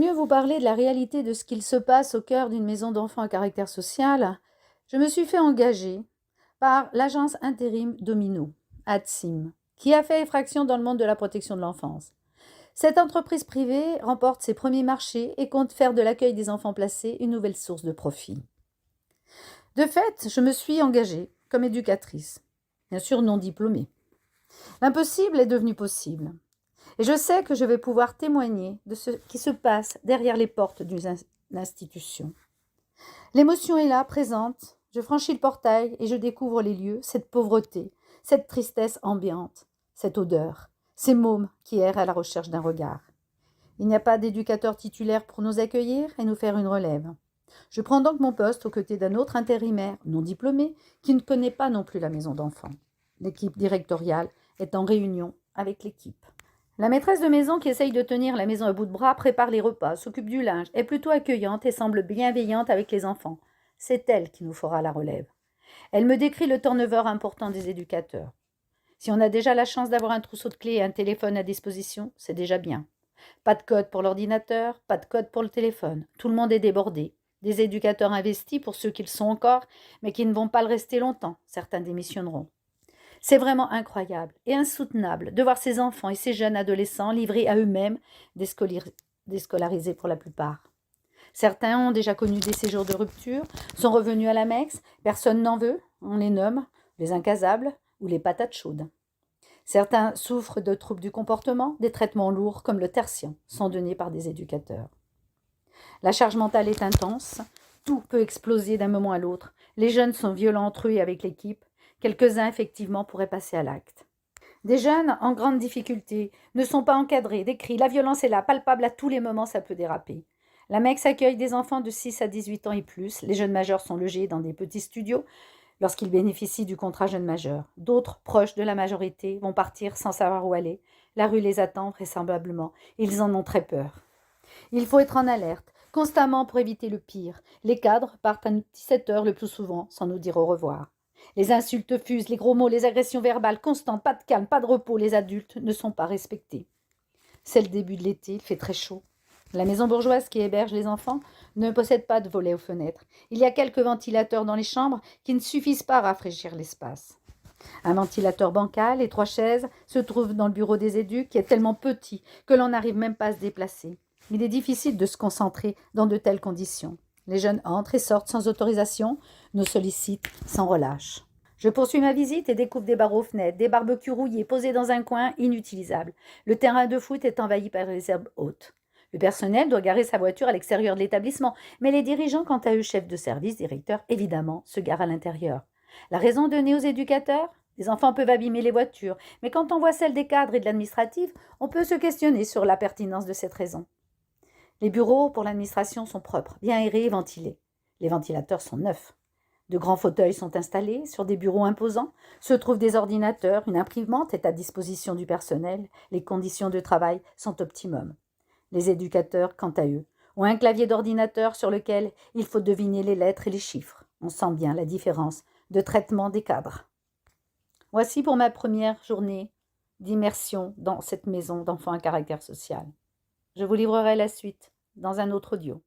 mieux vous parler de la réalité de ce qu'il se passe au cœur d'une maison d'enfants à caractère social, je me suis fait engager par l'agence intérim Domino, ADSIM, qui a fait effraction dans le monde de la protection de l'enfance. Cette entreprise privée remporte ses premiers marchés et compte faire de l'accueil des enfants placés une nouvelle source de profit. De fait, je me suis engagée comme éducatrice, bien sûr non diplômée. L'impossible est devenu possible. Et je sais que je vais pouvoir témoigner de ce qui se passe derrière les portes d'une institution. L'émotion est là, présente. Je franchis le portail et je découvre les lieux, cette pauvreté, cette tristesse ambiante, cette odeur, ces mômes qui errent à la recherche d'un regard. Il n'y a pas d'éducateur titulaire pour nous accueillir et nous faire une relève. Je prends donc mon poste aux côtés d'un autre intérimaire non diplômé qui ne connaît pas non plus la maison d'enfants. L'équipe directoriale est en réunion avec l'équipe. La maîtresse de maison qui essaye de tenir la maison à bout de bras prépare les repas, s'occupe du linge, est plutôt accueillante et semble bienveillante avec les enfants. C'est elle qui nous fera la relève. Elle me décrit le turnover important des éducateurs. Si on a déjà la chance d'avoir un trousseau de clés et un téléphone à disposition, c'est déjà bien. Pas de code pour l'ordinateur, pas de code pour le téléphone. Tout le monde est débordé. Des éducateurs investis pour ceux qui le sont encore, mais qui ne vont pas le rester longtemps. Certains démissionneront. C'est vraiment incroyable et insoutenable de voir ces enfants et ces jeunes adolescents livrés à eux-mêmes, déscolarisés pour la plupart. Certains ont déjà connu des séjours de rupture, sont revenus à la MEX, personne n'en veut, on les nomme les incasables ou les patates chaudes. Certains souffrent de troubles du comportement, des traitements lourds comme le tertien sont donnés par des éducateurs. La charge mentale est intense, tout peut exploser d'un moment à l'autre, les jeunes sont violents entre eux et avec l'équipe, quelques-uns effectivement pourraient passer à l'acte. Des jeunes en grande difficulté ne sont pas encadrés, des cris, la violence est là, palpable à tous les moments, ça peut déraper. La MEX accueille des enfants de 6 à 18 ans et plus, les jeunes majeurs sont logés dans des petits studios lorsqu'ils bénéficient du contrat jeune majeur. D'autres, proches de la majorité, vont partir sans savoir où aller. La rue les attend vraisemblablement, ils en ont très peur. Il faut être en alerte, constamment pour éviter le pire. Les cadres partent à 17 heures le plus souvent, sans nous dire au revoir. Les insultes fusent, les gros mots, les agressions verbales constantes, pas de calme, pas de repos, les adultes ne sont pas respectés. C'est le début de l'été, il fait très chaud. La maison bourgeoise qui héberge les enfants ne possède pas de volets aux fenêtres. Il y a quelques ventilateurs dans les chambres qui ne suffisent pas à rafraîchir l'espace. Un ventilateur bancal et 3 chaises se trouvent dans le bureau des éducs qui est tellement petit que l'on n'arrive même pas à se déplacer. Il est difficile de se concentrer dans de telles conditions. Les jeunes entrent et sortent sans autorisation, nous sollicitent sans relâche. Je poursuis ma visite et découvre des barreaux aux fenêtres, des barbecues rouillés posés dans un coin inutilisable. Le terrain de foot est envahi par les herbes hautes. Le personnel doit garer sa voiture à l'extérieur de l'établissement, mais les dirigeants, quant à eux, chefs de service, directeurs, évidemment, se garent à l'intérieur. La raison donnée aux éducateurs ? Les enfants peuvent abîmer les voitures, mais quand on voit celle des cadres et de l'administratif, on peut se questionner sur la pertinence de cette raison. Les bureaux pour l'administration sont propres, bien aérés et ventilés. Les ventilateurs sont neufs. De grands fauteuils sont installés sur des bureaux imposants. Se trouvent des ordinateurs, une imprimante est à disposition du personnel. Les conditions de travail sont optimum. Les éducateurs, quant à eux, ont un clavier d'ordinateur sur lequel il faut deviner les lettres et les chiffres. On sent bien la différence de traitement des cadres. Voici pour ma première journée d'immersion dans cette maison d'enfants à caractère social. Je vous livrerai la suite dans un autre audio.